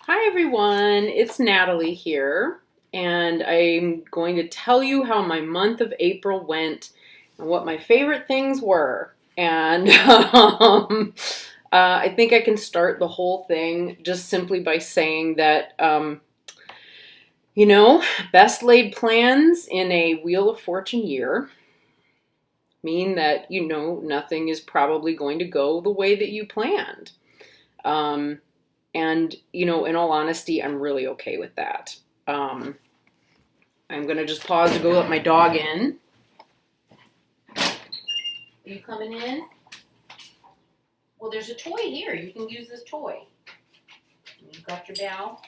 Hi everyone, it's Natalie here, and I'm going to tell you how my month of April went and what my favorite things were. And I think I can start the whole thing just simply by saying that, best laid plans in a Wheel of Fortune year mean that, nothing is probably going to go the way that you planned. And, in all honesty, I'm really okay with that. I'm going to just pause to go let my dog in. Are you coming in? Well, there's a toy here. You can use this toy. You've got your bell.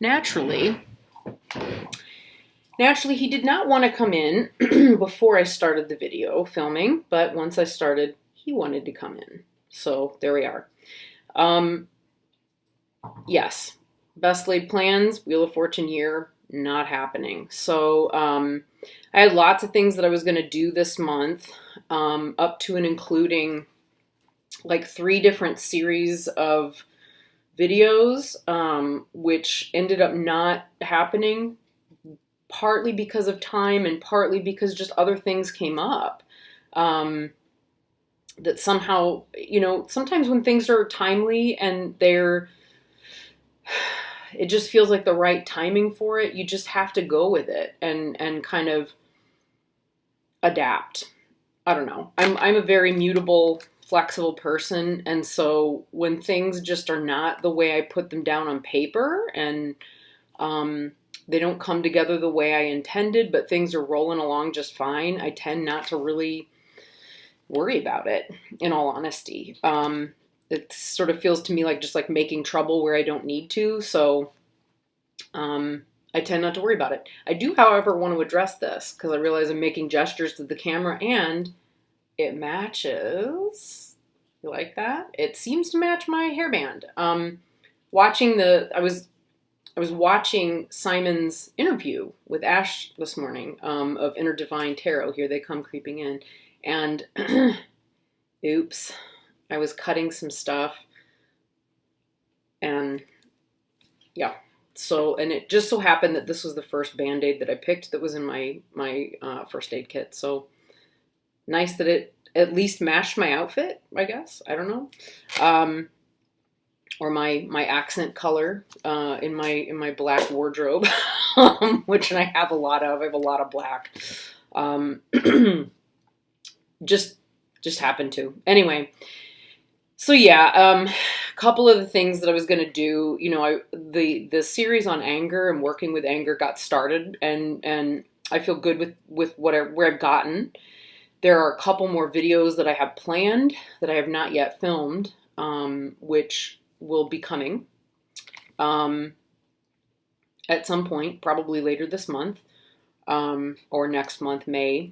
Naturally, he did not want to come in before I started the video filming, but once I started, he wanted to come in. So there we are. Yes, best laid plans, Wheel of Fortune year, not happening. So I had lots of things that I was going to do this month, up to and including like 3 different series of videos, which ended up not happening, partly because of time and partly because just other things came up. That somehow, sometimes when things are timely and it just feels like the right timing for it, you just have to go with it and kind of adapt. I don't know. I'm a very mutable, flexible person, and so when things just are not the way I put them down on paper and they don't come together the way I intended, but things are rolling along just fine, I tend not to really worry about it, in all honesty. It sort of feels to me like just like making trouble where I don't need to, so I tend not to worry about it. I do, however, want to address this because I realize I'm making gestures to the camera and it matches. You like that? It seems to match my hairband. I was watching Simon's interview with Ash this morning, of Inner Divine Tarot. Here they come creeping in. And oops, I was cutting some stuff. And yeah. So, and it just so happened that this was the first Band-Aid that I picked that was in my first aid kit. So nice that it at least matched my outfit, I guess. I don't know. Or my accent color in my black wardrobe, which I have a lot of. I have a lot of black. Just happened to. Anyway, so yeah, a couple of the things that I was going to do, the series on anger and working with anger got started, and I feel good with where I've gotten. There are a couple more videos that I have planned that I have not yet filmed, which will be coming at some point, probably later this month, or next month, May.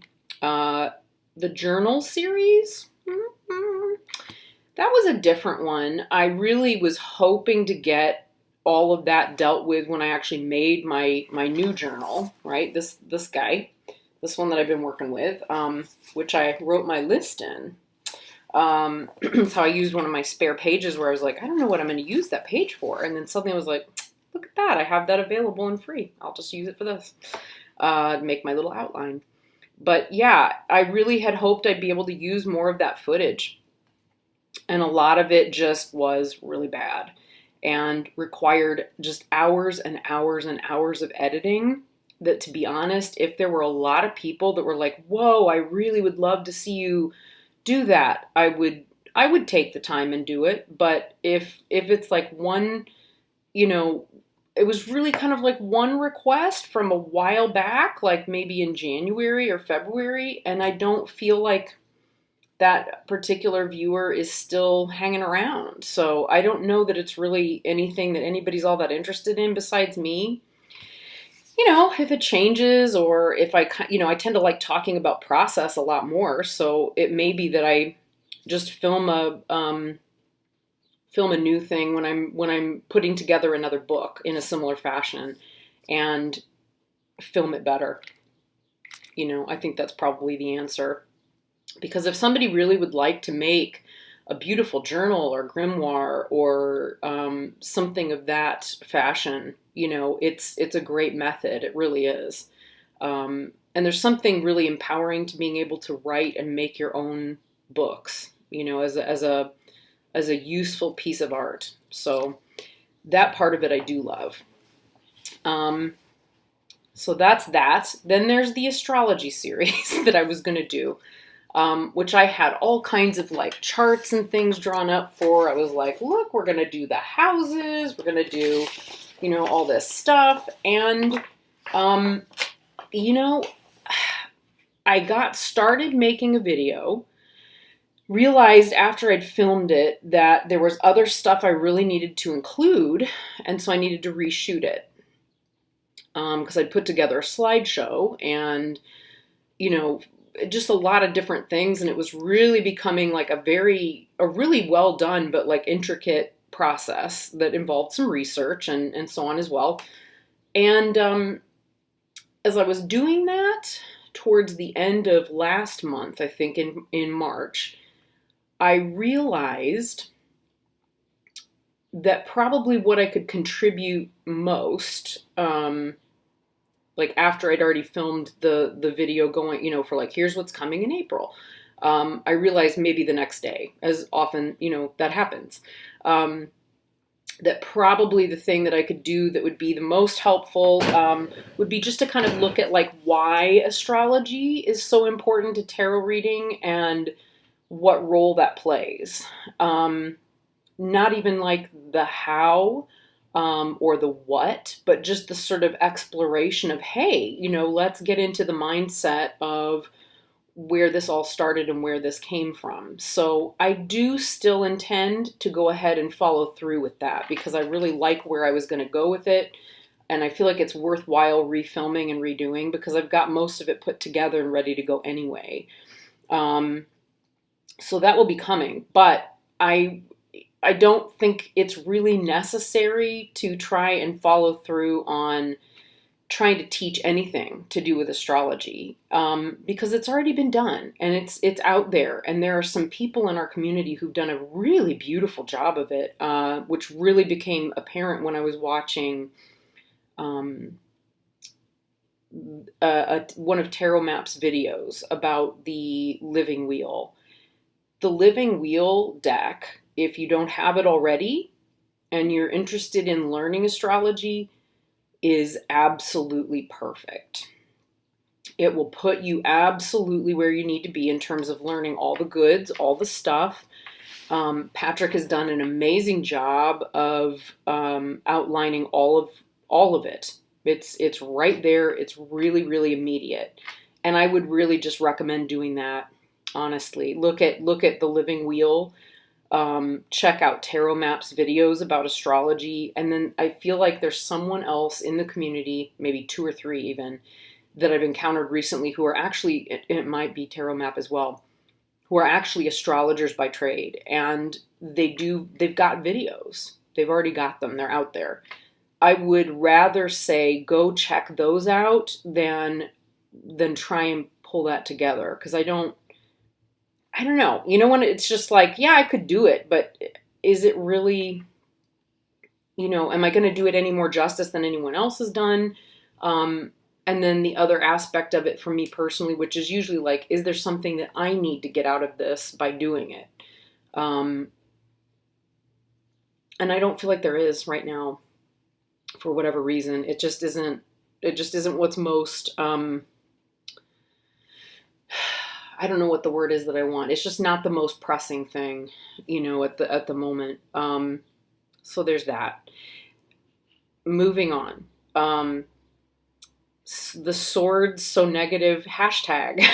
The journal series, that was a different one. I really was hoping to get all of that dealt with when I actually made my new journal, right? This guy, this one that I've been working with, which I wrote my list in. That's how I used one of my spare pages where I was like, I don't know what I'm going to use that page for. And then suddenly I was like, look at that. I have that available and free. I'll just use it for this, make my little outline. But yeah, I really had hoped I'd be able to use more of that footage. And a lot of it just was really bad and required just hours and hours and hours of editing that, to be honest, if there were a lot of people that were like, whoa, I really would love to see you do that, I would take the time and do it. But if it's like one, it was really kind of like one request from a while back, like maybe in January or February, and I don't feel like that particular viewer is still hanging around. So I don't know that it's really anything that anybody's all that interested in besides me. If it changes, or if I tend to like talking about process a lot more. So it may be that I just film a new thing when I'm putting together another book in a similar fashion and film it better. I think that's probably the answer. Because if somebody really would like to make a beautiful journal or grimoire or something of that fashion, it's a great method. It really is. And there's something really empowering to being able to write and make your own books, as a useful piece of art. So that part of it I do love. So that's that. Then there's the astrology series that I was going to do, which I had all kinds of like charts and things drawn up for. I was like, look, we're going to do the houses. We're going to do, all this stuff. And, I got started making a video, realized after I'd filmed it that there was other stuff I really needed to include. And so I needed to reshoot it. Because I'd put together a slideshow and, just a lot of different things. And it was really becoming like a really well done, but like intricate process that involved some research and so on as well. And as I was doing that towards the end of last month, I think in March, I realized that probably what I could contribute most, like after I'd already filmed the video going, for like, here's what's coming in April. I realized maybe the next day, as often, that happens, that probably the thing that I could do that would be the most helpful would be just to kind of look at like why astrology is so important to tarot reading and what role that plays. Not even like the how or the what, but just the sort of exploration of, hey, let's get into the mindset of where this all started and where this came from. So I do still intend to go ahead and follow through with that because I really like where I was going to go with it. And I feel like it's worthwhile refilming and redoing because I've got most of it put together and ready to go anyway. So that will be coming, but I don't think it's really necessary to try and follow through on trying to teach anything to do with astrology because it's already been done and it's out there. And there are some people in our community who've done a really beautiful job of it, which really became apparent when I was watching one of Tarot Map's videos about the Living Wheel. The Living Wheel deck, if you don't have it already and you're interested in learning astrology, is absolutely perfect. It will put you absolutely where you need to be in terms of learning all the goods, all the stuff. Patrick has done an amazing job of outlining all of it. It's right there. It's really, really immediate. And I would really just recommend doing that. Honestly, look at the Living Wheel. Check out Tarot Map's videos about astrology. And then I feel like there's someone else in the community, maybe 2 or 3 even, that I've encountered recently who are actually, it might be Tarot Map as well, who are actually astrologers by trade. And they've got videos. They've already got them. They're out there. I would rather say go check those out than try and pull that together. Because I don't know. When it's just like, yeah, I could do it, but is it really, am I going to do it any more justice than anyone else has done? And then the other aspect of it for me personally, which is usually like, is there something that I need to get out of this by doing it? And I don't feel like there is right now for whatever reason. It just isn't what's most, I don't know what the word is that I want. It's just not the most pressing thing, at the moment. So there's that. Moving on. The swords so negative hashtag.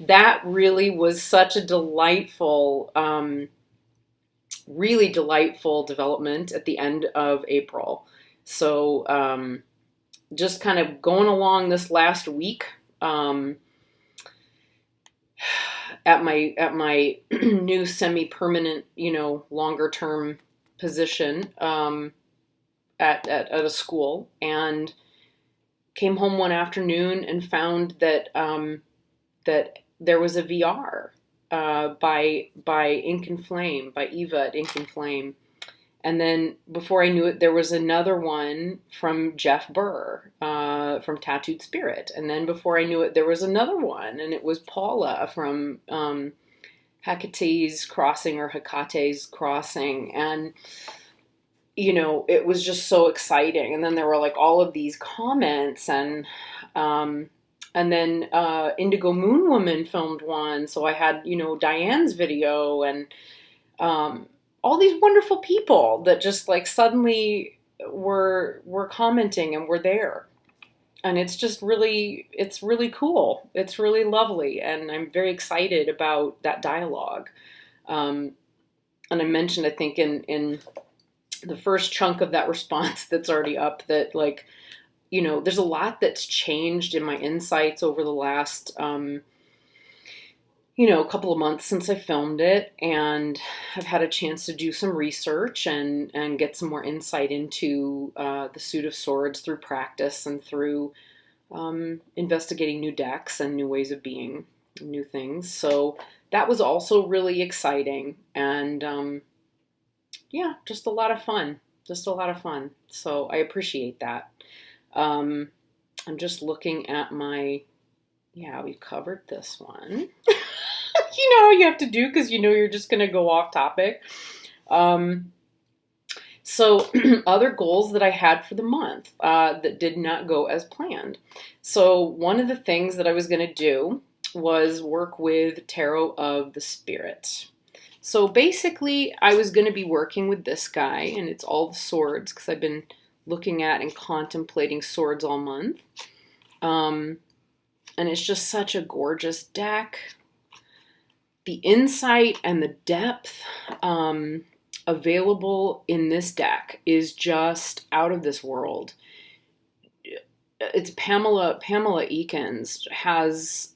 That really was such a delightful, really delightful development at the end of April. So just kind of going along this last week, at my new semi-permanent, longer term position at a school, and came home one afternoon and found that that there was a VR by Ink and Flame, by Eva at Ink and Flame. And then before I knew it, there was another one from Jeff Burr from Tattooed Spirit. And then before I knew it, there was another one, and it was Paula from Hecate's Crossing or Hecate's Crossing. And, you know, it was just so exciting. And then there were like all of these comments, and then Indigo Moon Woman filmed one. So I had, you know, Diane's video, and all these wonderful people that just like suddenly were commenting and were there. And it's just really, it's really cool. It's really lovely. And I'm very excited about that dialogue. And I mentioned, I think in the first chunk of that response that's already up, that like, you know, there's a lot that's changed in my insights over the last, you know, a couple of months since I filmed it, and I've had a chance to do some research and get some more insight into the Suit of Swords through practice and through investigating new decks and new ways of being, new things. So that was also really exciting, and yeah, just a lot of fun. Just a lot of fun. So I appreciate that. I'm just looking at my, yeah, we covered this one. You know, you have to do, because you know you're just going to go off topic. So other goals that I had for the month that did not go as planned. So one of the things that I was going to do was work with Tarot of the Spirit. So basically, I was going to be working with this guy, and it's all the swords, because I've been looking at and contemplating swords all month. And it's just such a gorgeous deck. The insight and the depth available in this deck is just out of this world. It's Pamela Eakins has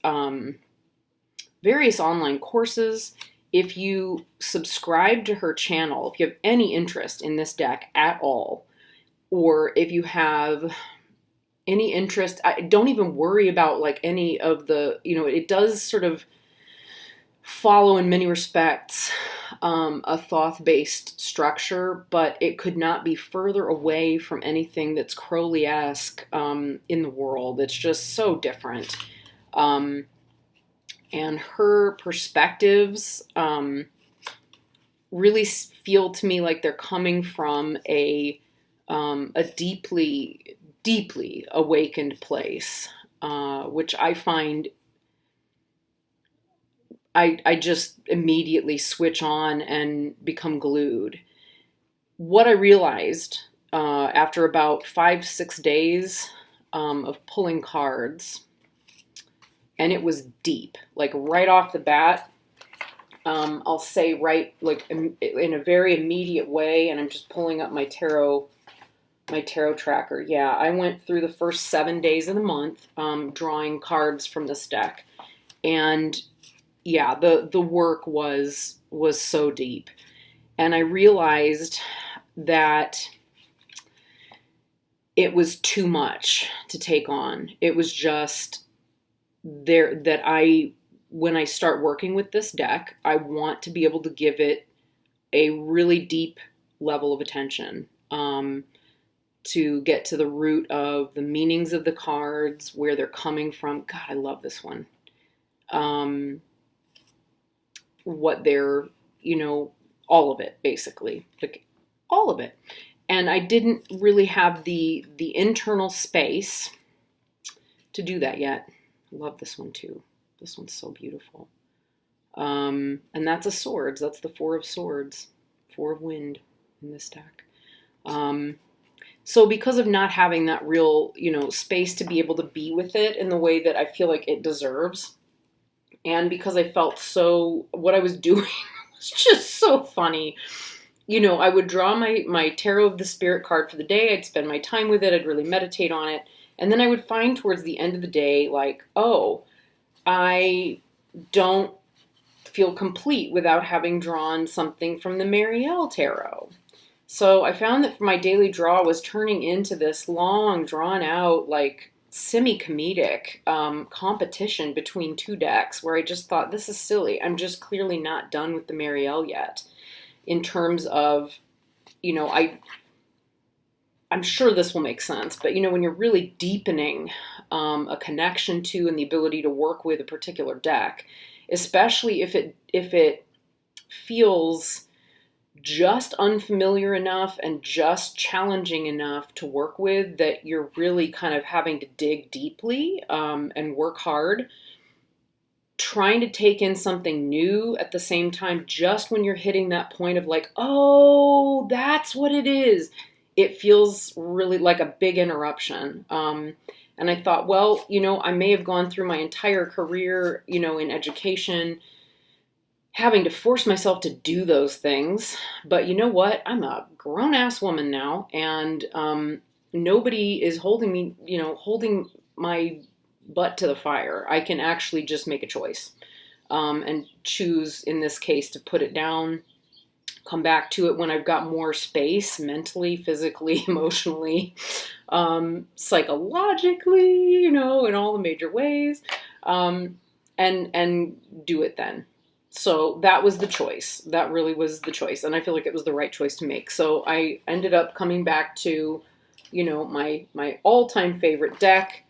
various online courses. If you subscribe to her channel, if you have any interest in this deck at all, or if you have any interest, don't even worry about like any of the, you know, it does sort of follow in many respects a Thoth-based structure, but it could not be further away from anything that's Crowley-esque in the world. It's just so different. And her perspectives really feel to me like they're coming from a deeply, deeply awakened place, which I find I just immediately switch on and become glued. What I realized after about 5-6 days of pulling cards, and it was deep, like right off the bat, I'll say right, like in a very immediate way, and I'm just pulling up my tarot tracker. Yeah, I went through the first 7 days of the month drawing cards from this deck, and yeah, the work was so deep. And I realized that it was too much to take on. It was just there that when I start working with this deck, I want to be able to give it a really deep level of attention to get to the root of the meanings of the cards, where they're coming from. God, I love this one. What they're, you know, all of it, basically, like all of it. And I didn't really have the internal space to do that yet. I love this one too. This one's so beautiful. And that's a swords. That's the 4 of Swords, 4 of Wind in this deck. So because of not having that real, you know, space to be able to be with it in the way that I feel like it deserves, and because I felt what I was doing was just so funny. You know, I would draw my Tarot of the Spirit card for the day. I'd spend my time with it. I'd really meditate on it. And then I would find towards the end of the day, like, oh, I don't feel complete without having drawn something from the Mariel Tarot. So I found that my daily draw was turning into this long, drawn out, like, semi-comedic competition between two decks where I just thought, this is silly. I'm just clearly not done with the Mariel yet in terms of, you know, I'm sure this will make sense, but you know, when you're really deepening a connection to and the ability to work with a particular deck, especially if it feels just unfamiliar enough and just challenging enough to work with, that you're really kind of having to dig deeply and work hard, trying to take in something new at the same time, just when you're hitting that point of like, oh, that's what it is, it feels really like a big interruption. And I thought, well, you know, I may have gone through my entire career, you know, in education, having to force myself to do those things. But you know what? I'm a grown-ass woman now, and nobody is holding me, you know, holding my butt to the fire. I can actually just make a choice and choose, in this case, to put it down, come back to it when I've got more space, mentally, physically, emotionally, psychologically, you know, in all the major ways, and do it then. So that was the choice. That really was the choice. And I feel like it was the right choice to make. So I ended up coming back to, you know, my all-time favorite deck,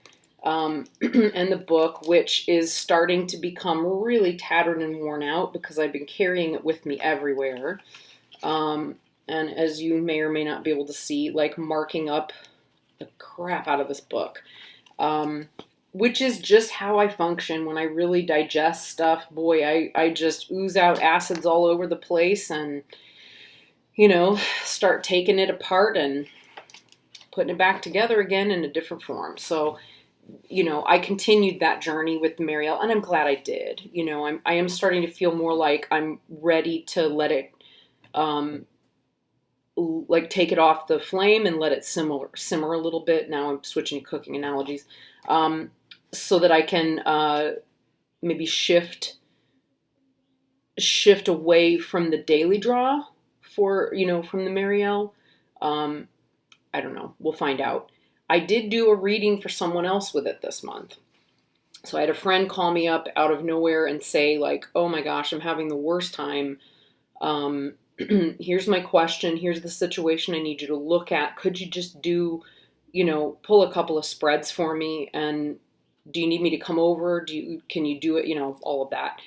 and the book, which is starting to become really tattered and worn out because I've been carrying it with me everywhere. And as you may or may not be able to see, like marking up the crap out of this book. Which is just how I function when I really digest stuff. Boy, I just ooze out acids all over the place and, you know, start taking it apart and putting it back together again in a different form. So, you know, I continued that journey with Mariel, and I'm glad I did. You know, I am starting to feel more like I'm ready to let it, like take it off the flame and let it simmer a little bit. Now I'm switching to cooking analogies. So that I can maybe shift away from the daily draw for, you know, from the Mariel. I don't know. We'll find out. I did do a reading for someone else with it this month. So I had a friend call me up out of nowhere and say like, oh my gosh, I'm having the worst time. Here's my question. Here's the situation I need you to look at. Could you just do, you know, pull a couple of spreads for me, and do you need me to come over? Can you do it? You know, all of that.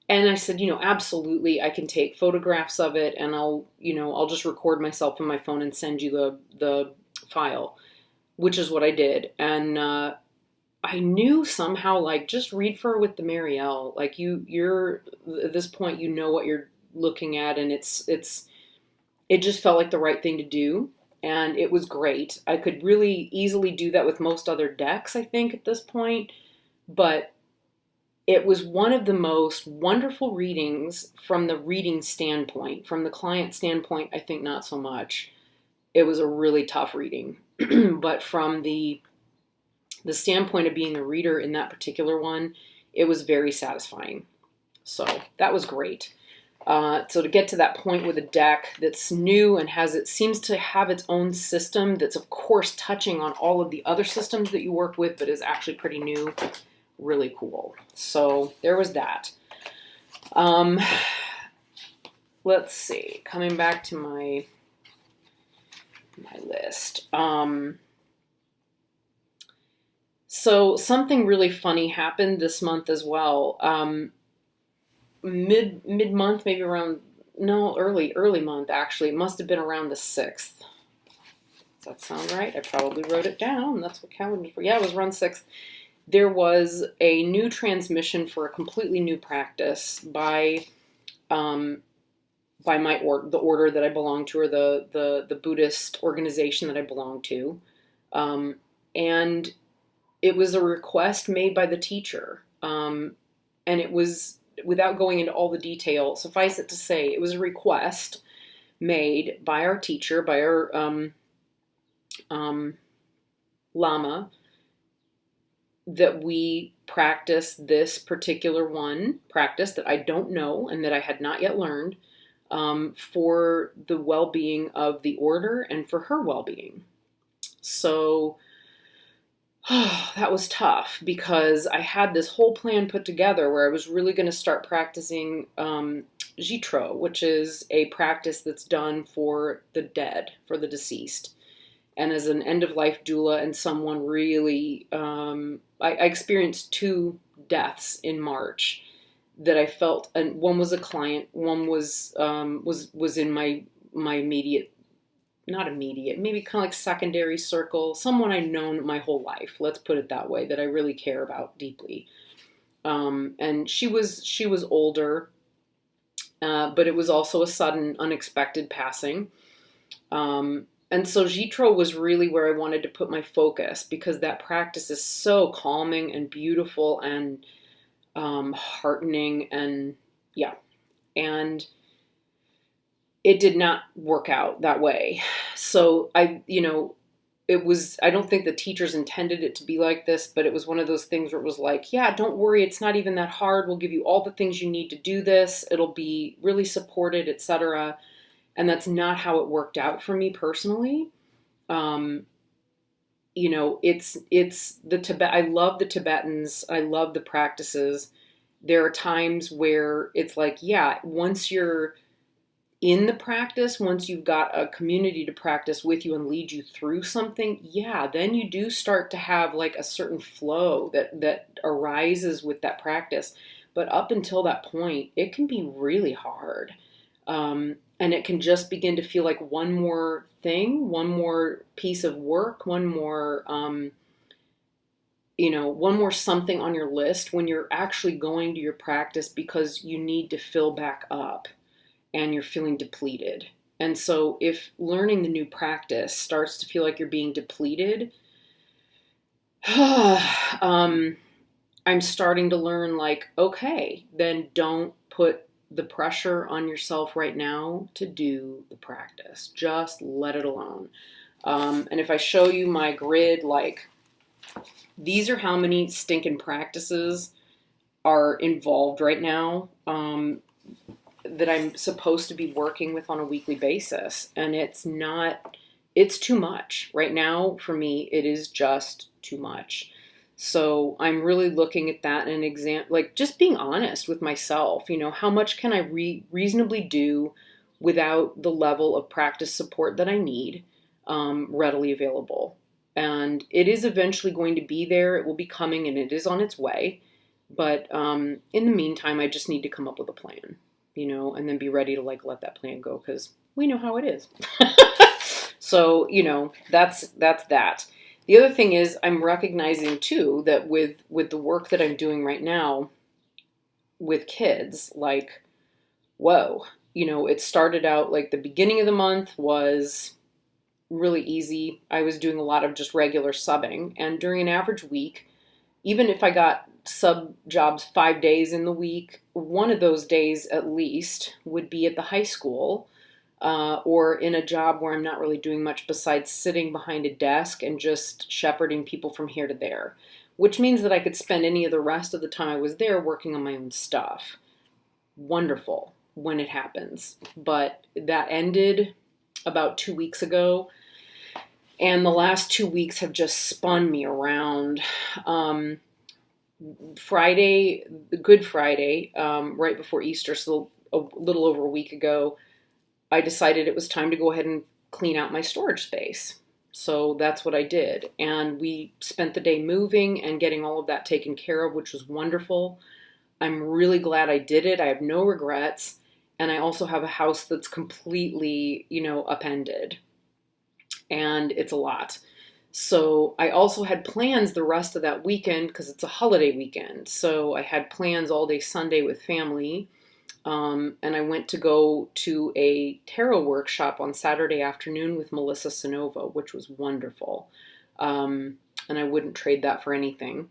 And I said, you know, absolutely. I can take photographs of it, and I'll just record myself on my phone and send you the file, which is what I did. And I knew somehow, like, just read for her with the Mariel. Like you're at this point, you know what you're looking at, and it just felt like the right thing to do. And it was great. I could really easily do that with most other decks, I think, at this point. But it was one of the most wonderful readings from the reading standpoint. From the client standpoint, I think not so much. It was a really tough reading. But from the standpoint of being the reader in that particular one, it was very satisfying. So that was great. So to get to that point with a deck that's new and seems to have its own system that's of course touching on all of the other systems that you work with, but is actually pretty new, really cool. So there was that. Let's see, coming back to my list. So something really funny happened this month as well. Mid-month, maybe around, no, early month, actually. It must have been around the 6th. Does that sound right? I probably wrote it down. That's what calendar for. Yeah, it was around 6th. There was a new transmission for a completely new practice by the order that I belong to, or the Buddhist organization that I belong to. And it was a request made by the teacher. And it was, without going into all the detail, suffice it to say, it was a request made by our teacher, by our Lama, that we practice this particular practice that I don't know and that I had not yet learned, for the well-being of the order and for her well-being. So that was tough because I had this whole plan put together where I was really going to start practicing Jitro, which is a practice that's done for the dead, for the deceased. And as an end of life doula and someone really, I experienced two deaths in March that I felt, and one was a client, one was in my immediate, not immediate, maybe kind of like secondary circle, someone I've known my whole life. Let's put it that way, that I really care about deeply. And she was older, but it was also a sudden, unexpected passing. And so Jitro was really where I wanted to put my focus because that practice is so calming and beautiful and heartening, and yeah. And it did not work out that way. So I don't think the teachers intended it to be like this, but it was one of those things where it was like, yeah, don't worry, it's not even that hard. We'll give you all the things you need to do this. It'll be really supported, etc. And that's not how it worked out for me personally. It's the Tibet. I love the Tibetans. I love the practices. There are times where it's like, yeah, once you're in the practice, once you've got a community to practice with you and lead you through something, yeah, then you do start to have like a certain flow that arises with that practice. But up until that point, it can be really hard. And it can just begin to feel like one more thing, one more piece of work, one more something on your list when you're actually going to your practice because you need to fill back up and you're feeling depleted. And so if learning the new practice starts to feel like you're being depleted, I'm starting to learn like, okay, then don't put the pressure on yourself right now to do the practice. Just let it alone. And if I show you my grid, like these are how many stinking practices are involved right now. That I'm supposed to be working with on a weekly basis. And it's too much. Right now, for me, it is just too much. So I'm really looking at that and like just being honest with myself, how much can I reasonably do without the level of practice support that I need readily available. And it is eventually going to be there. It will be coming and it is on its way. But in the meantime, I just need to come up with a plan. And then be ready to like let that plan go because we know how it is. So, that's that. The other thing is I'm recognizing too that with the work that I'm doing right now with kids, like, whoa, it started out like the beginning of the month was really easy. I was doing a lot of just regular subbing, and during an average week, even if I got sub jobs 5 days in the week, one of those days at least would be at the high school or in a job where I'm not really doing much besides sitting behind a desk and just shepherding people from here to there, which means that I could spend any of the rest of the time I was there working on my own stuff. Wonderful when it happens. But that ended about 2 weeks ago, and the last 2 weeks have just spun me around. Friday, Good Friday, right before Easter, so a little over a week ago, I decided it was time to go ahead and clean out my storage space. So that's what I did. And we spent the day moving and getting all of that taken care of, which was wonderful. I'm really glad I did it. I have no regrets. And I also have a house that's completely, upended. And it's a lot. So I also had plans the rest of that weekend because it's a holiday weekend. So I had plans all day Sunday with family. And I went to go to a tarot workshop on Saturday afternoon with Melissa Sonova, which was wonderful. And I wouldn't trade that for anything.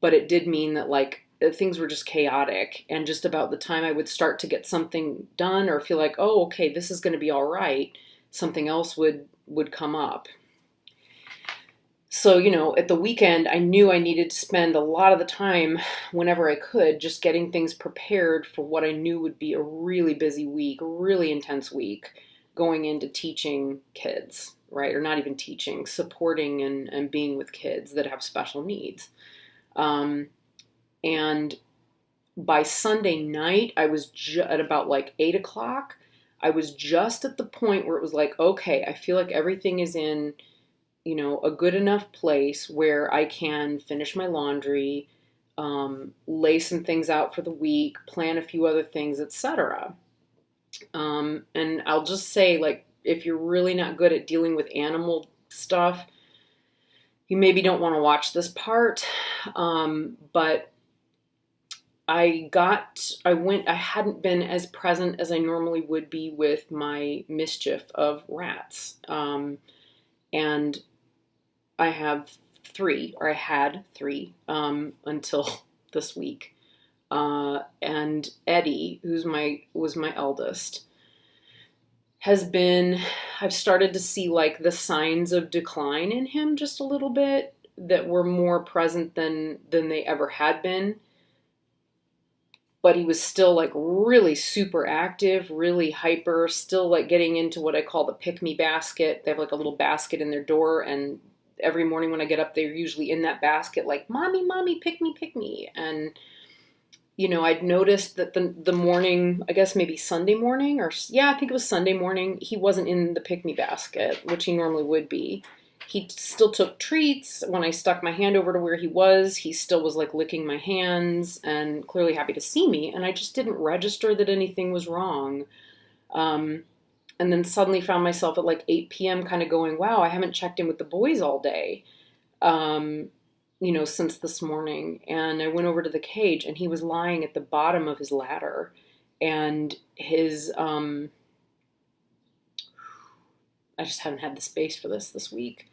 But it did mean that like things were just chaotic. And just about the time I would start to get something done or feel like, oh, okay, this is going to be all right, something else would come up. So, at the weekend, I knew I needed to spend a lot of the time, whenever I could, just getting things prepared for what I knew would be a really busy week, a really intense week, going into teaching kids, right? Or not even teaching, supporting and being with kids that have special needs. And by Sunday night, I was at about like 8 o'clock. I was just at the point where it was like, okay, I feel like everything is in, a good enough place where I can finish my laundry, lay some things out for the week, plan a few other things, etc. And I'll just say, like, if you're really not good at dealing with animal stuff, you maybe don't want to watch this part. But I hadn't been as present as I normally would be with my mischief of rats. And I have three, or I had three, until this week. And Eddie, was my eldest, I've started to see like the signs of decline in him just a little bit that were more present than they ever had been. But he was still like really super active, really hyper, still like getting into what I call the pick me basket. They have like a little basket in their door, and every morning when I get up, they're usually in that basket like, mommy, mommy, pick me, pick me. And I'd noticed that the morning, I guess maybe Sunday morning, I think it was Sunday morning, he wasn't in the pick-me basket, which he normally would be. He still took treats. When I stuck my hand over to where he still was like licking my hands and clearly happy to see me. And I just didn't register that anything was wrong. And then suddenly found myself at like 8 p.m. kind of going, wow, I haven't checked in with the boys all day. Since this morning. And I went over to the cage, and he was lying at the bottom of his ladder, and his, I just haven't had the space for this week.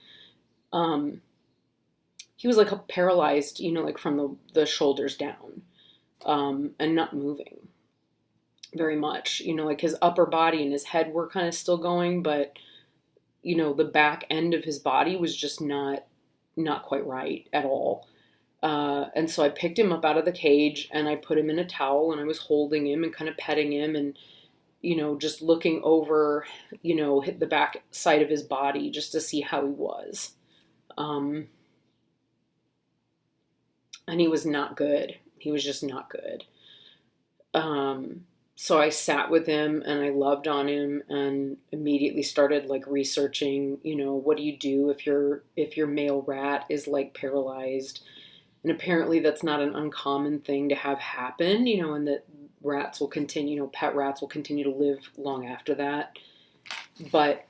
He was like paralyzed, like from the shoulders down, and not moving very much, like his upper body and his head were kind of still going, but, the back end of his body was just not quite right at all. And so I picked him up out of the cage, and I put him in a towel, and I was holding him and kind of petting him and, just looking over, the back side of his body just to see how he was. And he was not good. He was just not good. So I sat with him, and I loved on him, and immediately started like researching, what do you do if your male rat is like paralyzed? And apparently that's not an uncommon thing to have happen, and that rats will continue, pet rats will continue to live long after that. But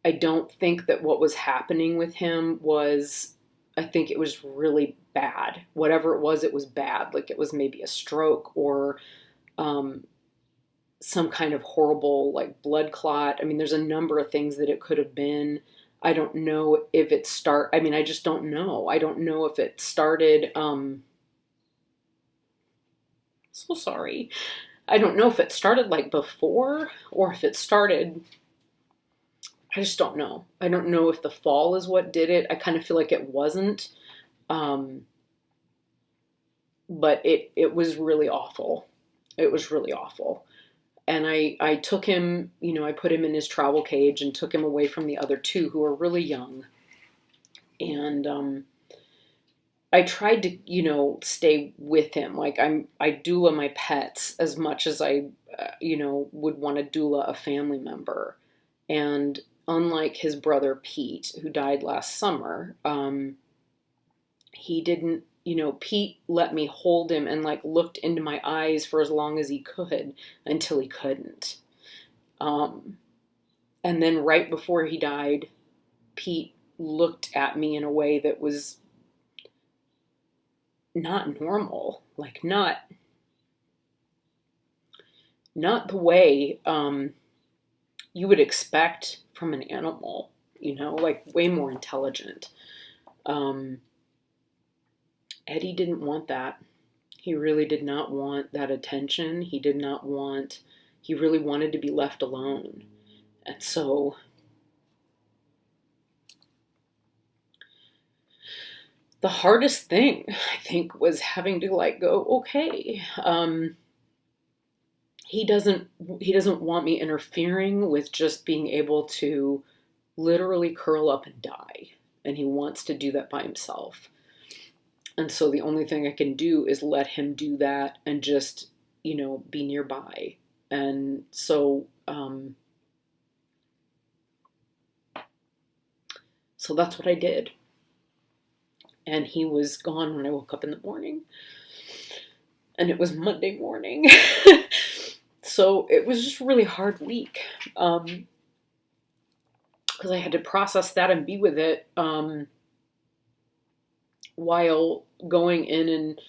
I don't think that what was happening with him I think it was really bad. Whatever it was bad. Like it was maybe a stroke or some kind of horrible like blood clot. I mean, there's a number of things that it could have been. I don't know if I just don't know. I don't know if it started, so sorry. I don't know if it started like before or if it started, I just don't know. I don't know if the fall is what did it. I kind of feel like it wasn't. But it was really awful. It was really awful. And I took him, I put him in his travel cage and took him away from the other two who were really young. And I tried to, stay with him. Like I doula my pets as much as I, would want to doula a family member. And unlike his brother Pete, who died last summer, he didn't, Pete let me hold him and like looked into my eyes for as long as he could until he couldn't. And then right before he died, Pete looked at me in a way that was not normal, like not the way you would expect from an animal, like way more intelligent. Eddie didn't want that. He really did not want that attention. He really wanted to be left alone. And so the hardest thing, I think, was having to like go, okay, he doesn't want me interfering with just being able to literally curl up and die. And he wants to do that by himself. And so the only thing I can do is let him do that and just, be nearby. And so, so that's what I did. And he was gone when I woke up in the morning. And it was Monday morning. So it was just a really hard week. Because I had to process that and be with it while going in and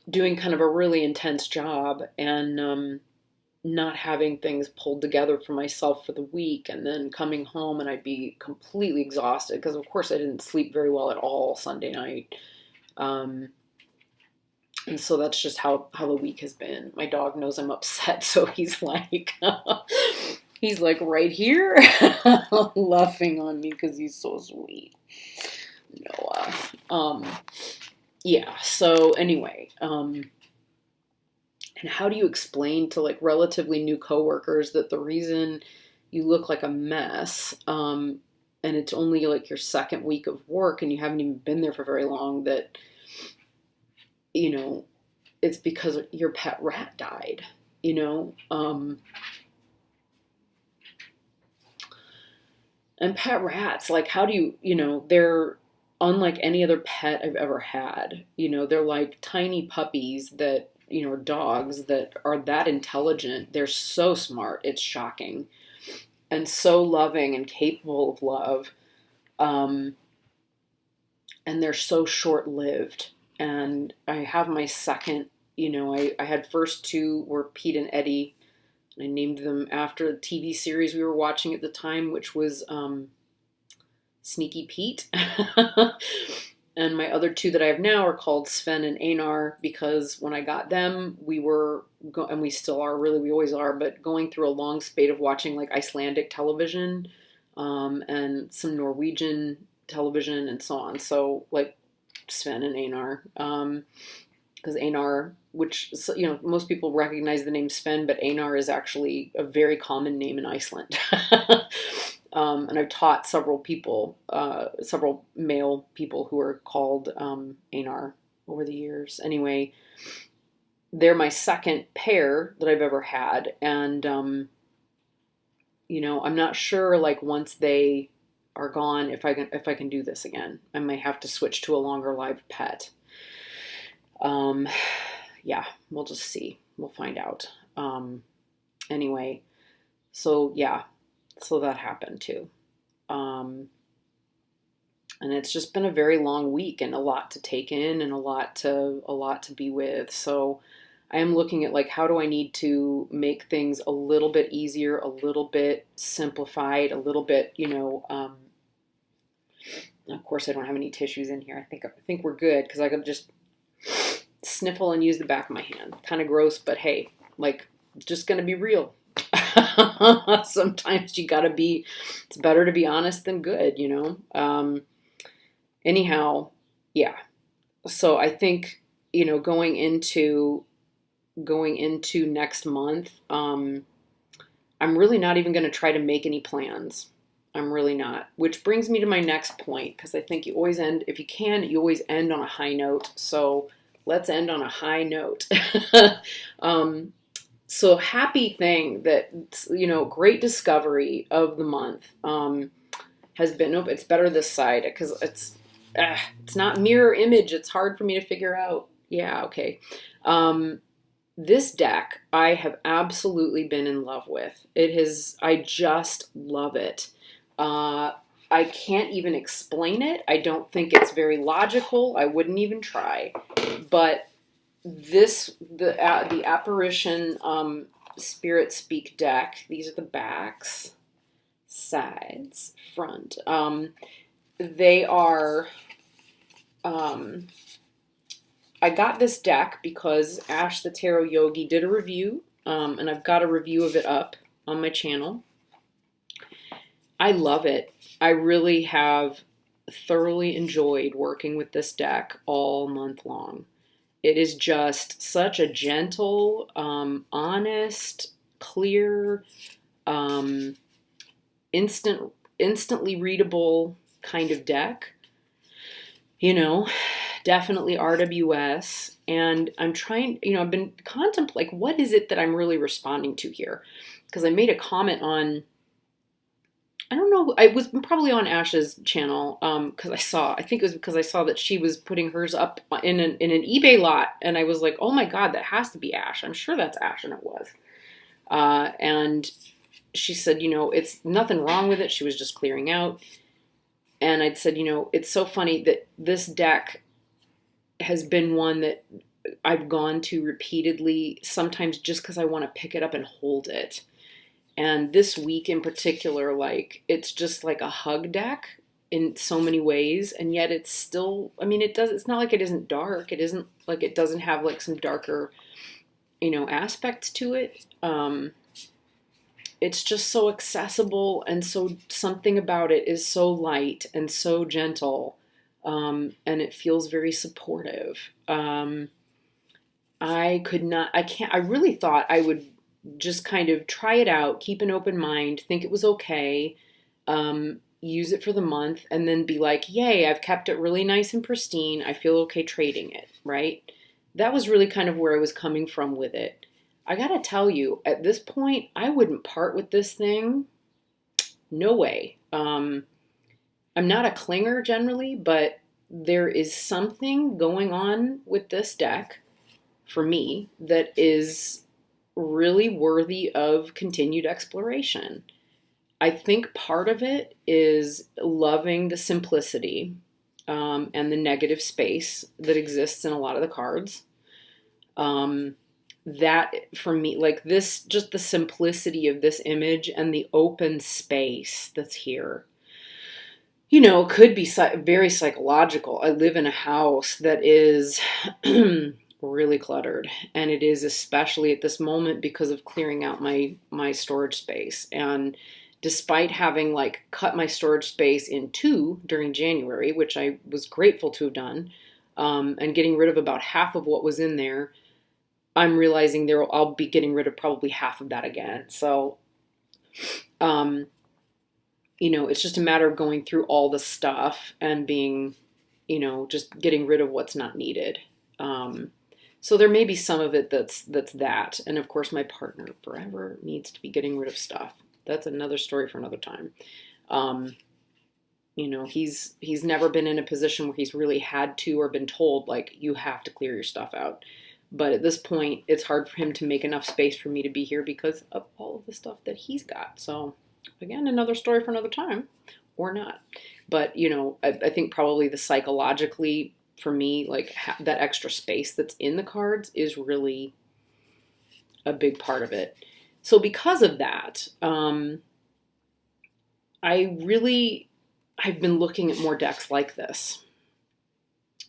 doing kind of a really intense job and not having things pulled together for myself for the week, and then coming home and I'd be completely exhausted because, of course, I didn't sleep very well at all Sunday night. And so that's just how the week has been. My dog knows I'm upset, so he's like, right here, laughing on me because he's so sweet. Noah. Yeah, so anyway, and how do you explain to relatively new coworkers that the reason you look like a mess, and it's only your second week of work and you haven't even been there for very long, that, it's because your pet rat died, and pet rats, how do you, they're unlike any other pet I've ever had. They're like tiny puppies that, dogs that are that intelligent. They're so smart. It's shocking. And so loving and capable of love. And they're so short-lived. And I have my second, I had first two were Pete and Eddie. And I named them after the TV series we were watching at the time, which was Sneaky Pete. And my other two that I have now are called Sven and Einar, because when I got them, we were, and we still are, really, we always are, but going through a long spate of watching Icelandic television and some Norwegian television and so on. So Sven and Einar, because Einar, which, most people recognize the name Sven, but Einar is actually a very common name in Iceland. And I've taught several male people who are called Einar over the years. Anyway, they're my second pair that I've ever had. And, I'm not sure, once they are gone, if I can do this again. I might have to switch to a longer live pet. Yeah, we'll just see. We'll find out. Anyway, so yeah. So that happened too. And it's just been a very long week and a lot to take in and a lot to be with. So I am looking at how do I need to make things a little bit easier, a little bit simplified, a little bit, of course I don't have any tissues in here. I think we're good because I could just sniffle and use the back of my hand. Kind of gross, but hey, just going to be real. Sometimes you gotta be, it's better to be honest than good, anyhow, yeah. So I think, going into next month, I'm really not even going to try to make any plans. I'm really not, which brings me to my next point, because I think you always end, if you can, you always end on a high note. So let's end on a high note. So happy thing that, great discovery of the month has been, it's better this side because it's not mirror image. It's hard for me to figure out. Yeah, okay. This deck I have absolutely been in love with. I just love it. I can't even explain it. I don't think it's very logical. I wouldn't even try. But the Apparition Spirit Speak Deck, these are the backs, sides, front. They are, I got this deck because Ash the Tarot Yogi did a review, and I've got a review of it up on my channel. I love it. I really have thoroughly enjoyed working with this deck all month long. It is just such a gentle, honest, clear, instant instantly readable kind of deck, you know, definitely RWS. And I'm trying, I've been contemplating, like, what is it that I'm really responding to here? Because I made a comment on, I don't know, I was probably on Ash's channel, because I think it was because I saw that she was putting hers up in an eBay lot, and I was like, oh my God, that has to be Ash. I'm sure that's Ash, and it was. And she said, it's nothing wrong with it. She was just clearing out. And I'd said, it's so funny that this deck has been one that I've gone to repeatedly, sometimes just because I want to pick it up and hold it. And this week in particular, like, it's just like a hug deck in so many ways. And yet it's still, it's not like it isn't dark. It isn't like it doesn't have like some darker, aspects to it. It's just so accessible, and so something about it is so light and so gentle, and it feels very supportive. I really thought I would just kind of try it out, keep an open mind, think it was okay, use it for the month, and then be like, yay, I've kept it really nice and pristine. I feel okay trading it, right? That was really kind of where I was coming from with it. I gotta tell you, at this point, I wouldn't part with this thing. No way. I'm not a clinger generally, but there is something going on with this deck for me that is really worthy of continued exploration. I think part of it is loving the simplicity, and the negative space that exists in a lot of the cards. That for me, like this, just the simplicity of this image and the open space that's here, could be very psychological. I live in a house that is really cluttered, and it is especially at this moment because of clearing out my storage space. And despite having like cut my storage space in two during January, which I was grateful to have done, and getting rid of about half of what was in there, I'm realizing I'll be getting rid of probably half of that again. So, it's just a matter of going through all the stuff and being, just getting rid of what's not needed. So there may be some of it that's that. And of course, my partner forever needs to be getting rid of stuff. That's another story for another time. He's never been in a position where he's really had to or been told, like, you have to clear your stuff out. But at this point, it's hard for him to make enough space for me to be here because of all of the stuff that he's got. So, again, another story for another time, or not. But, I think probably the psychologically, for me, like, that extra space that's in the cards is really a big part of it. So because of that, I've been looking at more decks like this,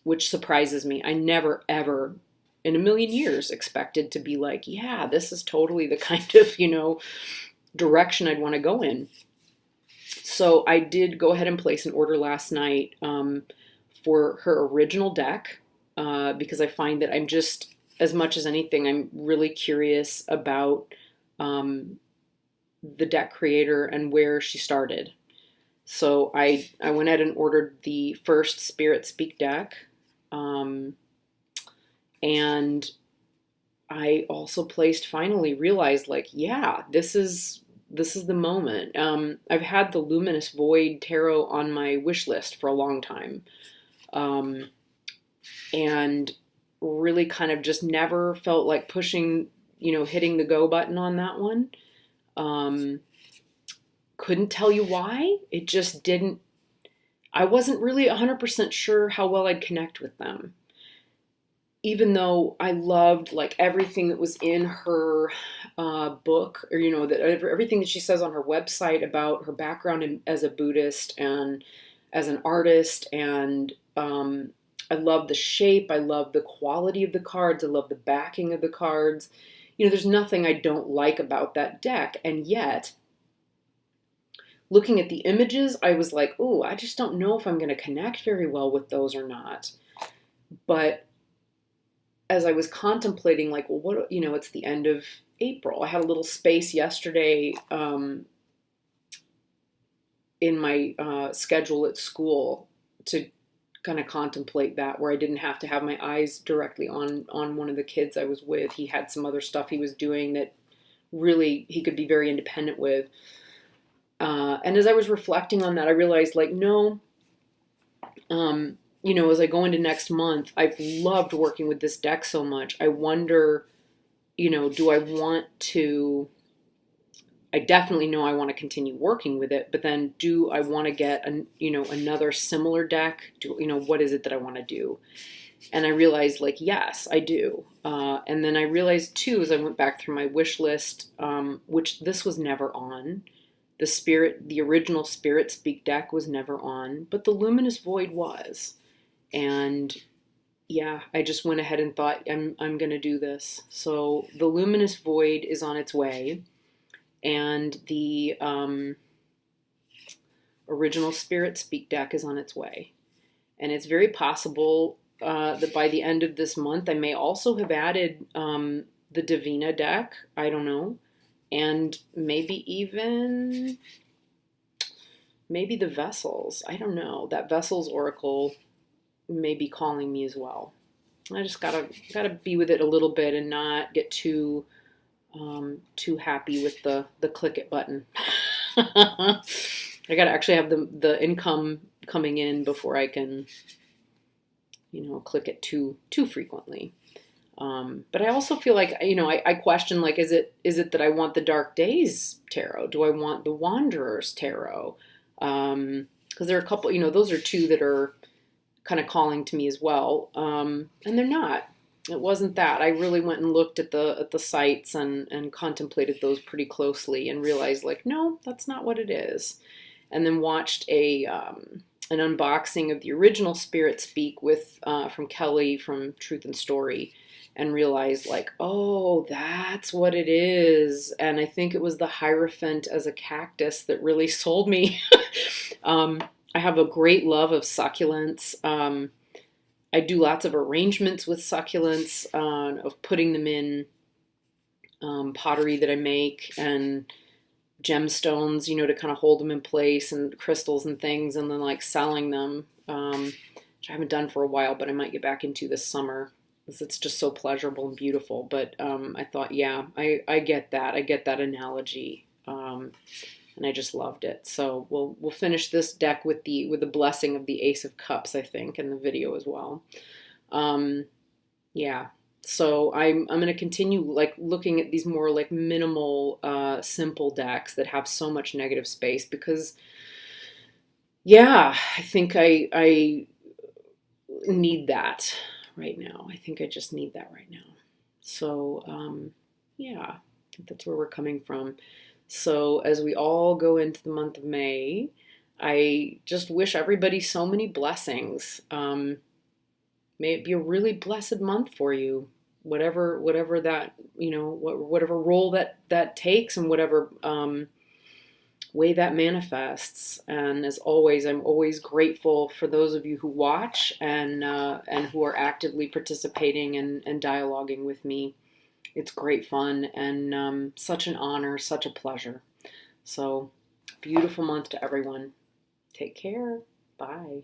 which surprises me. I never, ever in a million years expected to be like, yeah, this is totally the kind of, direction I'd want to go in. So I did go ahead and place an order last night for her original deck, because I find that I'm just, as much as anything, I'm really curious about the deck creator and where she started. So I went ahead and ordered the first Spirit Speak Deck. And I also finally realized, like, yeah, this is the moment. I've had the Luminous Void Tarot on my wish list for a long time. And really kind of just never felt like pushing, hitting the go button on that one. Couldn't tell you why. It just didn't, I wasn't really 100% sure how well I'd connect with them. Even though I loved like everything that was in her book, or that everything that she says on her website about her background as a Buddhist and as an artist, and I love the shape, I love the quality of the cards, I love the backing of the cards. There's nothing I don't like about that deck, and yet, looking at the images, I was like, oh, I just don't know if I'm going to connect very well with those or not. But as I was contemplating, like, well, what, it's the end of April. I had a little space yesterday in my schedule at school to kind of contemplate that, where I didn't have to have my eyes directly on one of the kids I was with. He had some other stuff he was doing that really he could be very independent with. And as I was reflecting on that, I realized, like, no, as I go into next month, I've loved working with this deck so much. I wonder, do I want to, I definitely know I want to continue working with it, but then do I want to get another similar deck? What is it that I want to do? And I realized, like, yes, I do. And then I realized too, as I went back through my wish list, which this was never on, the original Spirit Speak Deck was never on, but the Luminous Void was. And yeah, I just went ahead and thought, I'm going to do this. So the Luminous Void is on its way. And the original Spirit Speak Deck is on its way. And it's very possible that by the end of this month, I may also have added the Divina deck. I don't know. And maybe the Vessels. I don't know. That Vessels Oracle may be calling me as well. I just gotta be with it a little bit and not get too happy with the click it button. I gotta actually have the income coming in before I can click it too frequently. But I also feel like I question, like, is it that I want the Dark Days tarot? Do I want the Wanderers tarot? Because there are a couple, those are two that are kind of calling to me as well, and they're not. It wasn't that. I really went and looked at the sites and contemplated those pretty closely and realized, like, no, that's not what it is. And then watched an unboxing of the original Spirit Speak with from Kelly from Truth and Story, and realized, like, oh, that's what it is. And I think it was the Hierophant as a cactus that really sold me. I have a great love of succulents. I do lots of arrangements with succulents, of putting them in pottery that I make, and gemstones, to kind of hold them in place, and crystals and things, and then, like, selling them, which I haven't done for a while, but I might get back into this summer, because it's just so pleasurable and beautiful. But I thought, yeah, I get that. I get that analogy. And I just loved it. So we'll finish this deck with the blessing of the Ace of Cups, I think, in the video as well. Yeah. So I'm going to continue, like, looking at these more, like, minimal, simple decks that have so much negative space, because, yeah, I think I need that right now. I think I just need that right now. So, yeah, I think that's where we're coming from. So as we all go into the month of May, I just wish everybody so many blessings. May it be a really blessed month for you, whatever that, whatever role that takes, and whatever way that manifests. And as always, I'm always grateful for those of you who watch and who are actively participating and dialoguing with me. It's great fun, and such an honor, such a pleasure. So, beautiful month to everyone. Take care. Bye.